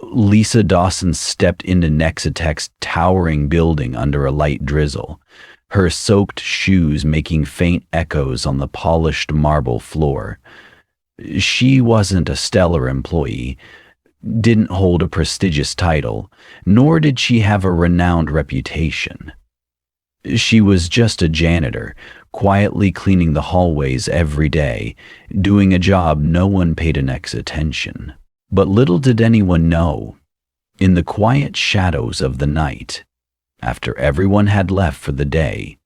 Lisa Dawson stepped into Nexitec's towering building under a light drizzle, her soaked shoes making faint echoes on the polished marble floor. She wasn't a stellar employee, didn't hold a prestigious title, nor did she have a renowned reputation. She was just a janitor, quietly cleaning the hallways every day, doing a job no one paid an X attention. But little did anyone know, in the quiet shadows of the night, after everyone had left for the day,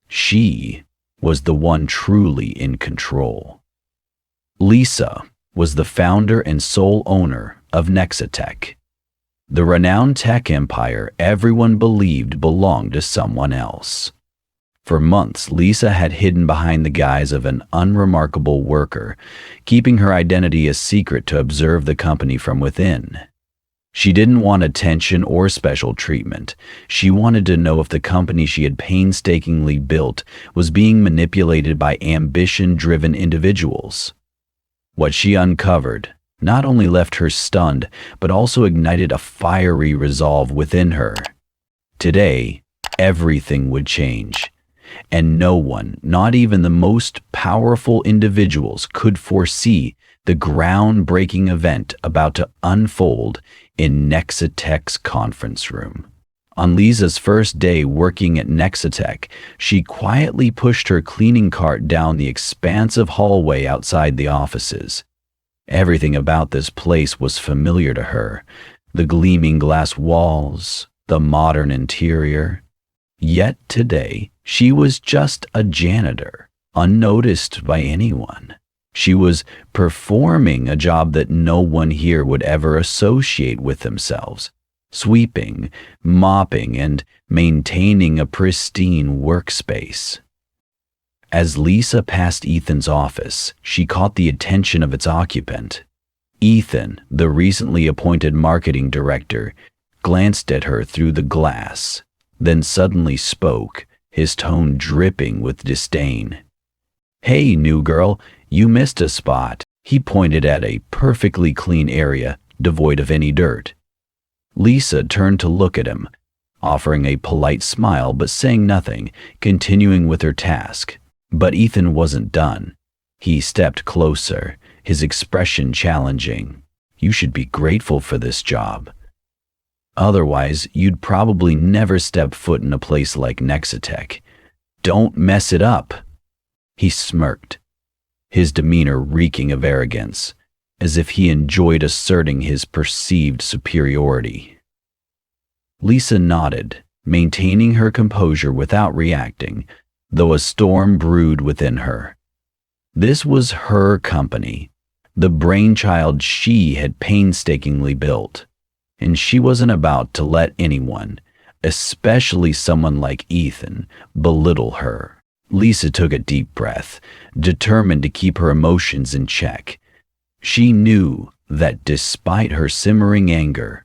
she was the one truly in control. Lisa was the founder and sole owner of Nexitec, the renowned tech empire everyone believed belonged to someone else. For months, Lisa had hidden behind the guise of an unremarkable worker, keeping her identity a secret to observe the company from within. She didn't want attention or special treatment. She wanted to know if the company she had painstakingly built was being manipulated by ambition-driven individuals. What she uncovered not only left her stunned, but also ignited a fiery resolve within her. Today, everything would change. And no one, not even the most powerful individuals, could foresee the groundbreaking event about to unfold in Nexitec's conference room. On Lisa's first day working at Nexitec, she quietly pushed her cleaning cart down the expansive hallway outside the offices. Everything about this place was familiar to her: the gleaming glass walls, the modern interior. Yet today, she was just a janitor, unnoticed by anyone. She was performing a job that no one here would ever associate with themselves: sweeping, mopping, and maintaining a pristine workspace. As Lisa passed Ethan's office, she caught the attention of its occupant. Ethan, the recently appointed marketing director, glanced at her through the glass, then suddenly spoke, his tone dripping with disdain. "Hey, new girl, you missed a spot." He pointed at a perfectly clean area, devoid of any dirt. Lisa turned to look at him, offering a polite smile but saying nothing, continuing with her task. But Ethan wasn't done. He stepped closer, his expression challenging. "You should be grateful for this job. Otherwise, you'd probably never step foot in a place like Nexitec. Don't mess it up." He smirked, his demeanor reeking of arrogance, as if he enjoyed asserting his perceived superiority. Lisa nodded, maintaining her composure without reacting, though a storm brewed within her. This was her company, the brainchild she had painstakingly built, and she wasn't about to let anyone, especially someone like Ethan, belittle her. Lisa took a deep breath, determined to keep her emotions in check. She knew that despite her simmering anger,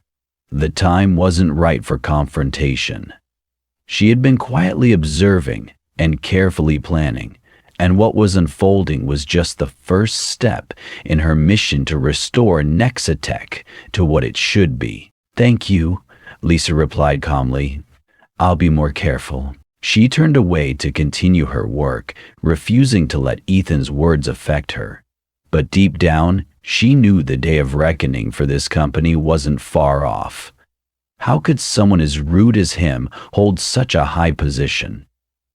the time wasn't right for confrontation. She had been quietly observing and carefully planning, and what was unfolding was just the first step in her mission to restore Nexitec to what it should be. "Thank you," Lisa replied calmly. "I'll be more careful." She turned away to continue her work, refusing to let Ethan's words affect her. But deep down, she knew the day of reckoning for this company wasn't far off. How could someone as rude as him hold such a high position?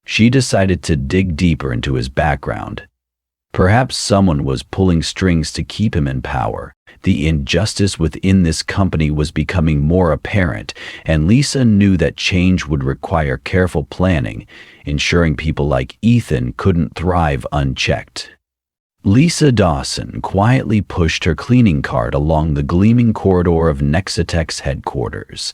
She decided to dig deeper into his background. Perhaps someone was pulling strings to keep him in power. The injustice within this company was becoming more apparent, and Lisa knew that change would require careful planning, ensuring people like Ethan couldn't thrive unchecked. Lisa Dawson quietly pushed her cleaning cart along the gleaming corridor of Nexitec's headquarters.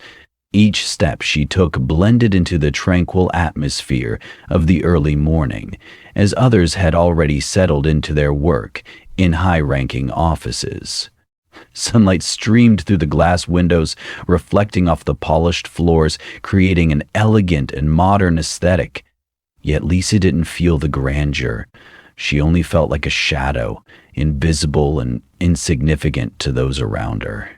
Each step she took blended into the tranquil atmosphere of the early morning, as others had already settled into their work in high-ranking offices. Sunlight streamed through the glass windows, reflecting off the polished floors, creating an elegant and modern aesthetic. Yet Lisa didn't feel the grandeur. She only felt like a shadow, invisible and insignificant to those around her.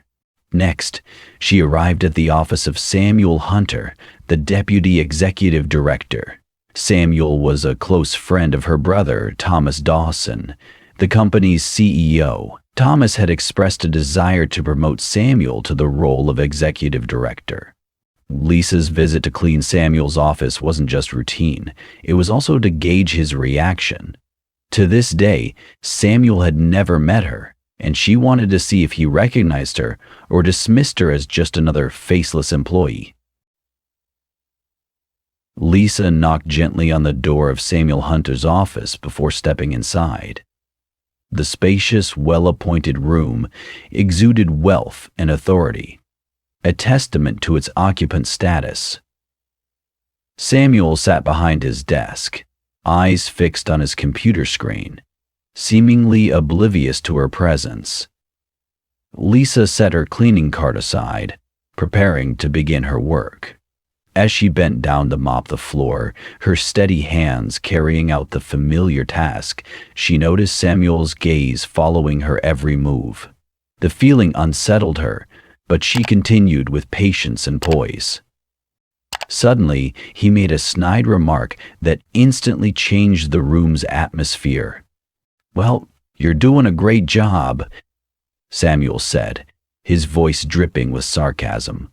Next, she arrived at the office of Samuel Hunter, the deputy executive director. Samuel was a close friend of her brother, Thomas Dawson, the company's CEO. Thomas had expressed a desire to promote Samuel to the role of executive director. Lisa's visit to clean Samuel's office wasn't just routine, it was also to gauge his reaction. To this day, Samuel had never met her, and she wanted to see if he recognized her or dismissed her as just another faceless employee. Lisa knocked gently on the door of Samuel Hunter's office before stepping inside. The spacious, well-appointed room exuded wealth and authority, a testament to its occupant's status. Samuel sat behind his desk, eyes fixed on his computer screen, seemingly oblivious to her presence. Lisa set her cleaning cart aside, preparing to begin her work. As she bent down to mop the floor, her steady hands carrying out the familiar task, she noticed Samuel's gaze following her every move. The feeling unsettled her, but she continued with patience and poise. Suddenly, he made a snide remark that instantly changed the room's atmosphere. "Well, you're doing a great job," Samuel said, his voice dripping with sarcasm.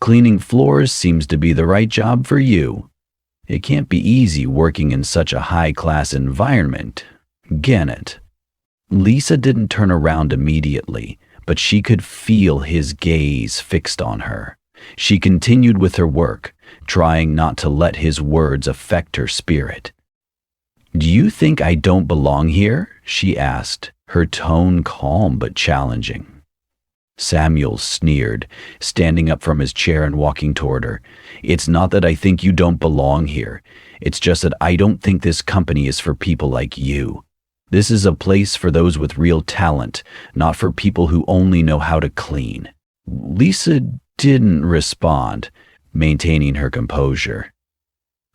"Cleaning floors seems to be the right job for you. It can't be easy working in such a high-class environment, can it?" Lisa didn't turn around immediately, but she could feel his gaze fixed on her. She continued with her work, trying not to let his words affect her spirit. "Do you think I don't belong here?" she asked, her tone calm but challenging. Samuel sneered, standing up from his chair and walking toward her. "It's not that I think you don't belong here. It's just that I don't think this company is for people like you. This is a place for those with real talent, not for people who only know how to clean." Lisa didn't respond, maintaining her composure.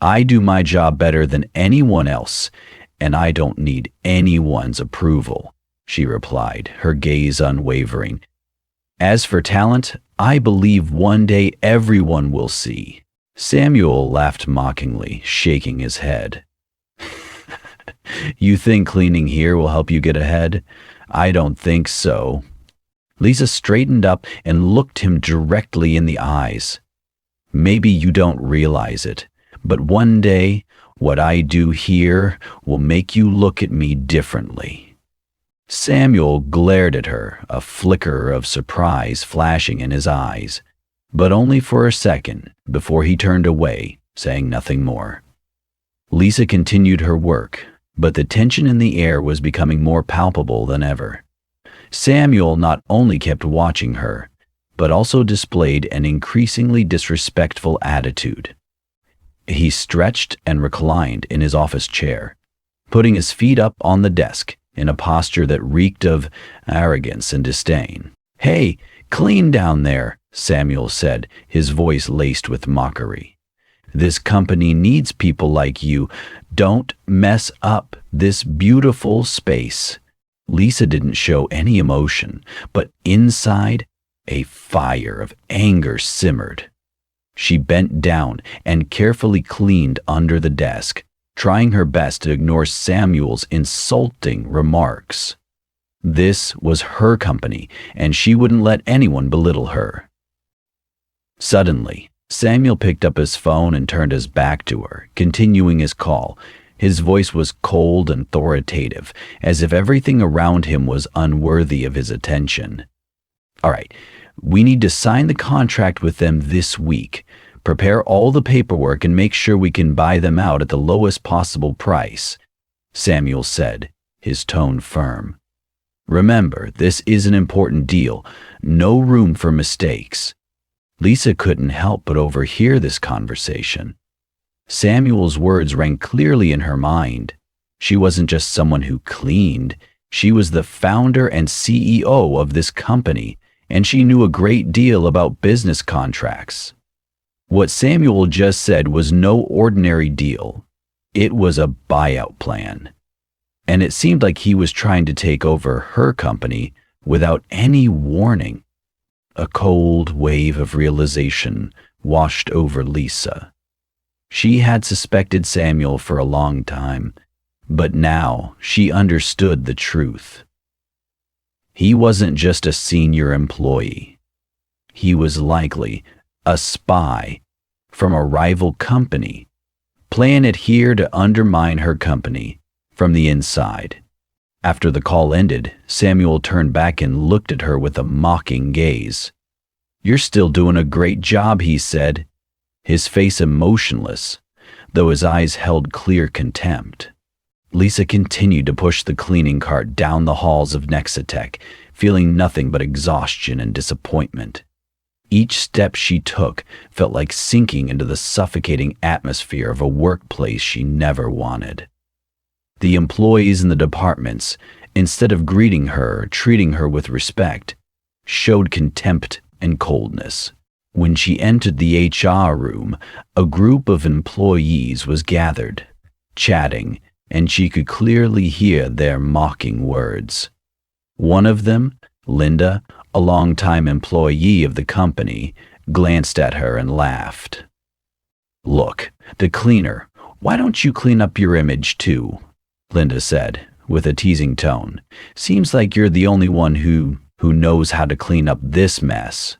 "I do my job better than anyone else, and I don't need anyone's approval," she replied, her gaze unwavering. "As for talent, I believe one day everyone will see." Samuel laughed mockingly, shaking his head. "You think cleaning here will help you get ahead? I don't think so." Lisa straightened up and looked him directly in the eyes. "Maybe you don't realize it, but one day, what I do here will make you look at me differently." Samuel glared at her, a flicker of surprise flashing in his eyes, but only for a second before he turned away, saying nothing more. Lisa continued her work, but the tension in the air was becoming more palpable than ever. Samuel not only kept watching her, but also displayed an increasingly disrespectful attitude. He stretched and reclined in his office chair, putting his feet up on the desk in a posture that reeked of arrogance and disdain. "Hey, clean down there," Samuel said, his voice laced with mockery. "This company needs people like you. Don't mess up this beautiful space." Lisa didn't show any emotion, but inside, a fire of anger simmered. She bent down and carefully cleaned under the desk, trying her best to ignore Samuel's insulting remarks. This was her company, and she wouldn't let anyone belittle her. Suddenly, Samuel picked up his phone and turned his back to her, continuing his call. His voice was cold and authoritative, as if everything around him was unworthy of his attention. "All right, we need to sign the contract with them this week. Prepare all the paperwork and make sure we can buy them out at the lowest possible price," Samuel said, his tone firm. "Remember, this is an important deal. No room for mistakes." Lisa couldn't help but overhear this conversation. Samuel's words rang clearly in her mind. She wasn't just someone who cleaned. She was the founder and CEO of this company, and she knew a great deal about business contracts. What Samuel just said was no ordinary deal. It was a buyout plan. And it seemed like he was trying to take over her company without any warning. A cold wave of realization washed over Lisa. She had suspected Samuel for a long time, but now she understood the truth. He wasn't just a senior employee. He was likely a spy from a rival company, planted here to undermine her company from the inside. After the call ended, Samuel turned back and looked at her with a mocking gaze. "You're still doing a great job," he said, his face emotionless, though his eyes held clear contempt. Lisa continued to push the cleaning cart down the halls of Nexatech, feeling nothing but exhaustion and disappointment. Each step she took felt like sinking into the suffocating atmosphere of a workplace she never wanted. The employees in the departments, instead of greeting her or treating her with respect, showed contempt and coldness. When she entered the HR room, a group of employees was gathered, chatting, and she could clearly hear their mocking words. One of them, Linda, a longtime employee of the company, glanced at her and laughed. "Look, the cleaner, why don't you clean up your image too?" Linda said, with a teasing tone. "Seems like you're the only one who knows how to clean up this mess."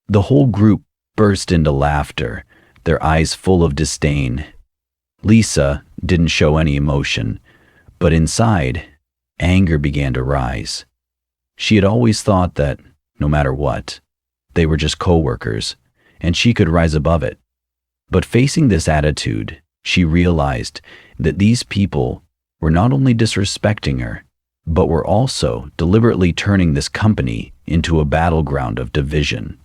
The whole group burst into laughter, their eyes full of disdain. Lisa didn't show any emotion, but inside, anger began to rise. She had always thought that, no matter what, they were just coworkers, and she could rise above it. But facing this attitude, she realized that these people were not only disrespecting her, but were also deliberately turning this company into a battleground of division.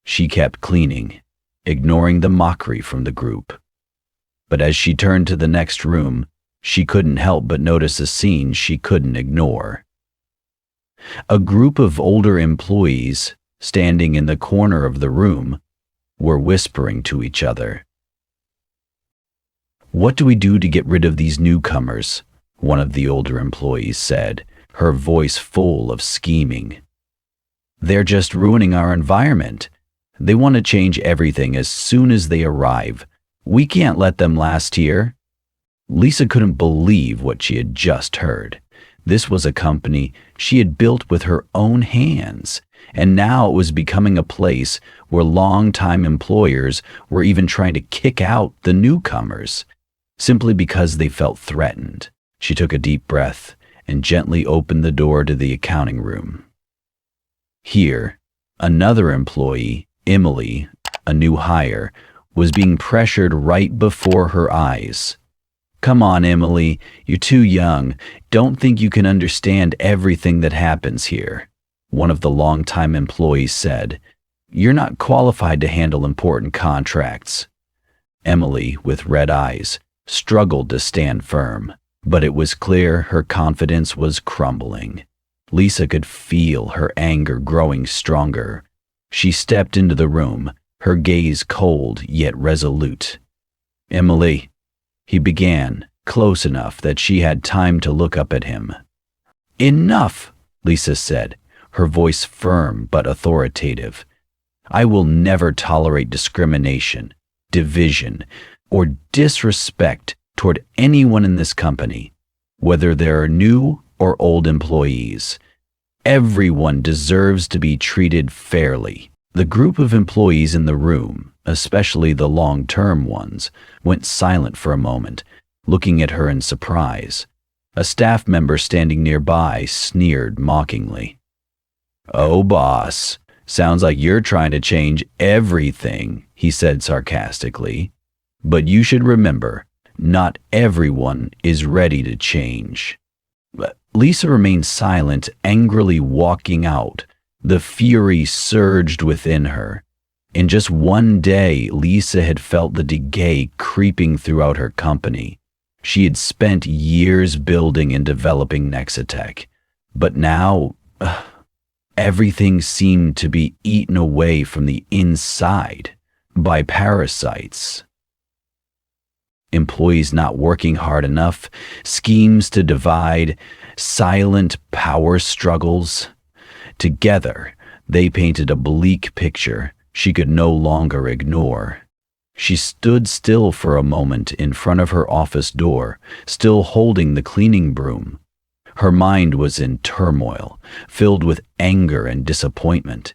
She kept cleaning, ignoring the mockery from the group. But as she turned to the next room, she couldn't help but notice a scene she couldn't ignore. A group of older employees, standing in the corner of the room, were whispering to each other. "What do we do to get rid of these newcomers?" one of the older employees said, her voice full of scheming. "They're just ruining our environment. They want to change everything as soon as they arrive. We can't let them last here." Lisa couldn't believe what she had just heard. This was a company she had built with her own hands, and now it was becoming a place where long-time employers were even trying to kick out the newcomers, simply because they felt threatened. She took a deep breath and gently opened the door to the accounting room. Here, another employee, Emily, a new hire, was being pressured right before her eyes. "Come on, Emily, you're too young. Don't think you can understand everything that happens here," one of the longtime employees said. "You're not qualified to handle important contracts." Emily, with red eyes, struggled to stand firm, but it was clear her confidence was crumbling. Lisa could feel her anger growing stronger. She stepped into the room, her gaze cold yet resolute. "Emily," he began, close enough that she had time to look up at him. "Enough," Lisa said, her voice firm but authoritative. "I will never tolerate discrimination, division, or disrespect toward anyone in this company, whether there are new or old employees. Everyone deserves to be treated fairly." The group of employees in the room, especially the long-term ones, went silent for a moment, looking at her in surprise. A staff member standing nearby sneered mockingly. "Oh, boss, sounds like you're trying to change everything," he said sarcastically. "But you should remember, not everyone is ready to change." Lisa remained silent, angrily walking out. The fury surged within her. In just one day, Lisa had felt the decay creeping throughout her company. She had spent years building and developing Nexatech, but now everything seemed to be eaten away from the inside by parasites. Employees not working hard enough, schemes to divide, silent power struggles. Together, They painted a bleak picture she could no longer ignore. She stood still for a moment in front of her office door, still holding the cleaning broom. Her mind was in turmoil, filled with anger and disappointment.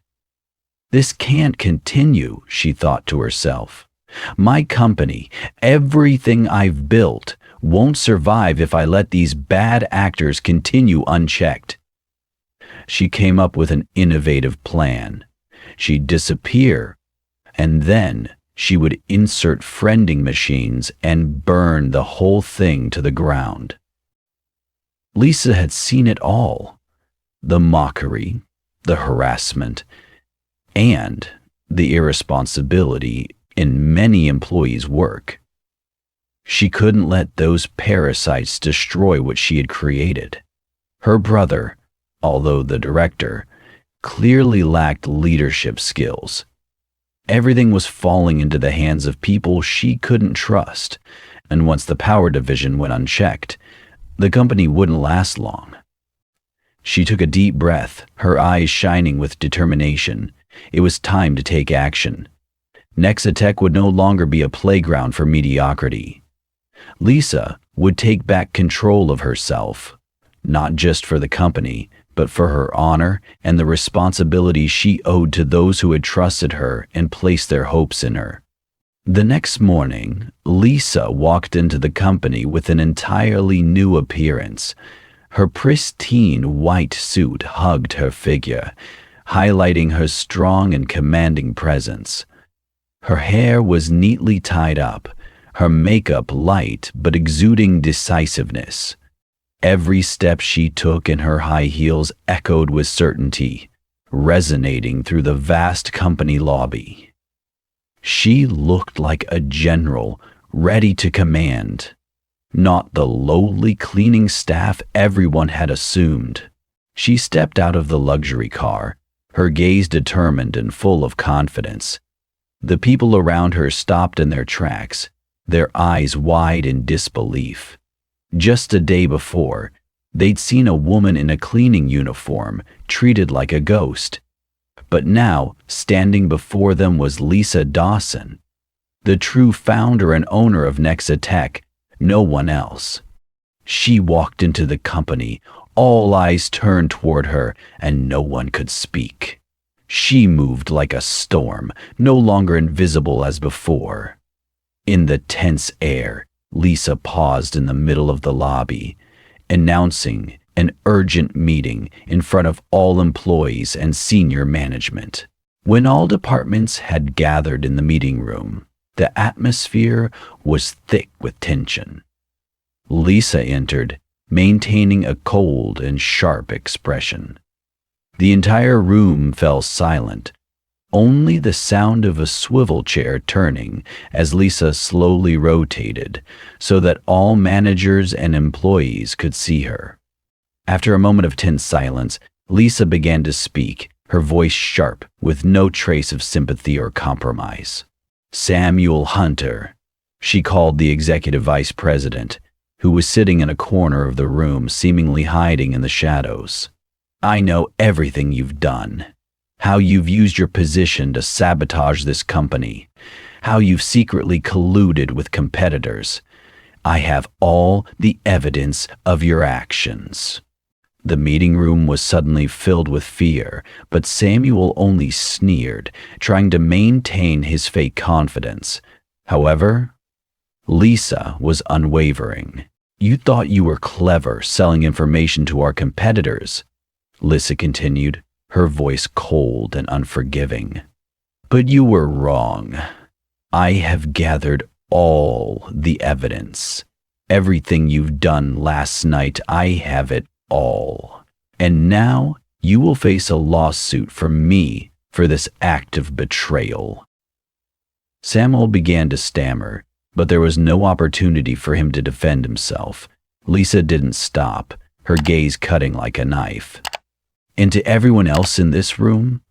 This can't continue, she thought to herself. My company, everything I've built, won't survive if I let these bad actors continue unchecked. She came up with an innovative plan. She'd disappear, and then she would insert friending machines and burn the whole thing to the ground. Lisa had seen it all: the mockery, the harassment, and the irresponsibility in many employees' work. She couldn't let those parasites destroy what she had created. Her brother, although the director, clearly lacked leadership skills. Everything was falling into the hands of people she couldn't trust, and once the power division went unchecked, the company wouldn't last long. She took a deep breath, her eyes shining with determination. It was time to take action. Nexatech would no longer be a playground for mediocrity. Lisa would take back control of herself, not just for the company, but for her honor and the responsibility she owed to those who had trusted her and placed their hopes in her. The next morning, Lisa walked into the company with an entirely new appearance. Her pristine white suit hugged her figure, highlighting her strong and commanding presence. Her hair was neatly tied up, her makeup light but exuding decisiveness. Every step she took in her high heels echoed with certainty, resonating through the vast company lobby. She looked like a general ready to command, not the lowly cleaning staff everyone had assumed. She stepped out of the luxury car, her gaze determined and full of confidence. The people around her stopped in their tracks, their eyes wide in disbelief. Just a day before, they'd seen a woman in a cleaning uniform treated like a ghost. But now, standing before them was Lisa Dawson, the true founder and owner of Nexatech, no one else. She walked into the company, all eyes turned toward her, and no one could speak. She moved like a storm, no longer invisible as before. In the tense air, Lisa paused in the middle of the lobby, announcing an urgent meeting in front of all employees and senior management. When all departments had gathered in the meeting room, the atmosphere was thick with tension. Lisa entered, maintaining a cold and sharp expression. The entire room fell silent, only the sound of a swivel chair turning as Lisa slowly rotated so that all managers and employees could see her. After a moment of tense silence, Lisa began to speak, her voice sharp, with no trace of sympathy or compromise. Samuel Hunter, she called the executive vice president, who was sitting in a corner of the room, seemingly hiding in the shadows. I know everything you've done. How you've used your position to sabotage this company. How you've secretly colluded with competitors. I have all the evidence of your actions. The meeting room was suddenly filled with fear, but Samuel only sneered, trying to maintain his fake confidence. However, Lisa was unwavering. You thought you were clever selling information to our competitors, Lisa continued, her voice cold and unforgiving. But you were wrong. I have gathered all the evidence. Everything you've done last night, I have it all. And now you will face a lawsuit from me for this act of betrayal. Samuel began to stammer, but there was no opportunity for him to defend himself. Lisa didn't stop, her gaze cutting like a knife. And to everyone else in this room,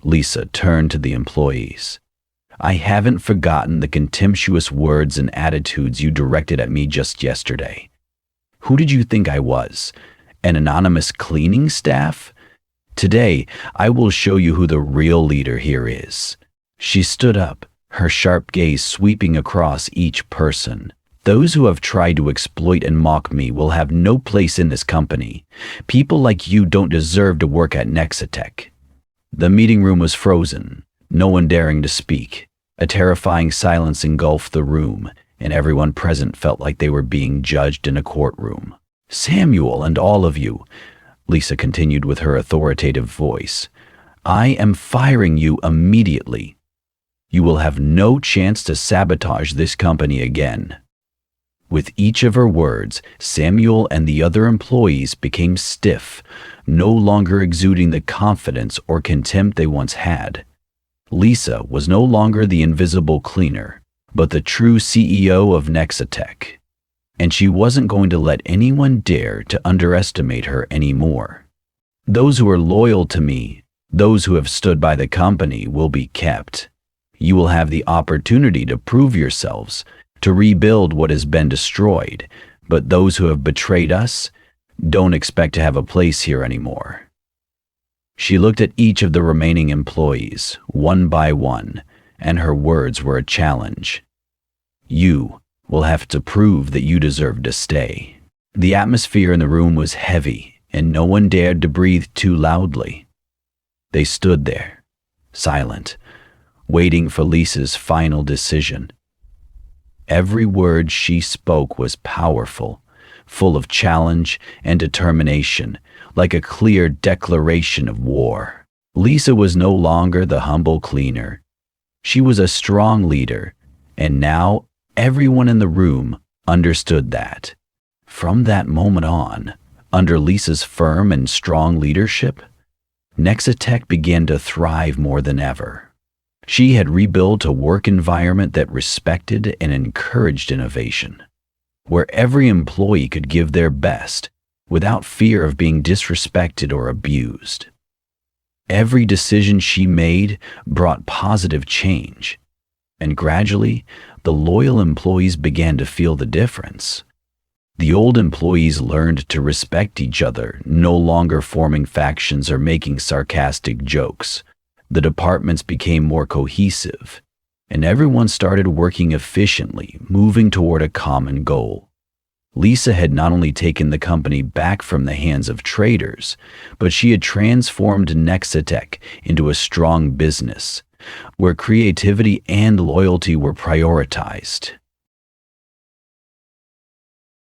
Lisa turned to the employees. I haven't forgotten the contemptuous words and attitudes you directed at me just yesterday. Who did you think I was? An anonymous cleaning staff? Today, I will show you who the real leader here is." She stood up, her sharp gaze sweeping across each person. "Those who have tried to exploit and mock me will have no place in this company. People like you don't deserve to work at Nexatech." The meeting room was frozen, no one daring to speak. A terrifying silence engulfed the room, and everyone present felt like they were being judged in a courtroom. "Samuel and all of you," Lisa continued with her authoritative voice, "I am firing you immediately. You will have no chance to sabotage this company again." With each of her words, Samuel and the other employees became stiff, no longer exuding the confidence or contempt they once had. Lisa was no longer the invisible cleaner, but the true CEO of Nexatech. And she wasn't going to let anyone dare to underestimate her anymore. "Those who are loyal to me, those who have stood by the company, will be kept. You will have the opportunity to prove yourselves, to rebuild what has been destroyed, but those who have betrayed us don't expect to have a place here anymore." She looked at each of the remaining employees, one by one, and her words were a challenge. "You will have to prove that you deserve to stay." The atmosphere in the room was heavy, and no one dared to breathe too loudly. They stood there, silent, waiting for Lisa's final decision. Every word she spoke was powerful, full of challenge and determination, like a clear declaration of war. Lisa was no longer the humble cleaner. She was a strong leader, and now everyone in the room understood that. From that moment on, under Lisa's firm and strong leadership, Nexatech began to thrive more than ever. She had rebuilt a work environment that respected and encouraged innovation, where every employee could give their best without fear of being disrespected or abused. Every decision she made brought positive change, and gradually, the loyal employees began to feel the difference. The old employees learned to respect each other, no longer forming factions or making sarcastic jokes. The departments became more cohesive, and everyone started working efficiently, moving toward a common goal. Lisa had not only taken the company back from the hands of traitors, but she had transformed Nexatech into a strong business, where creativity and loyalty were prioritized.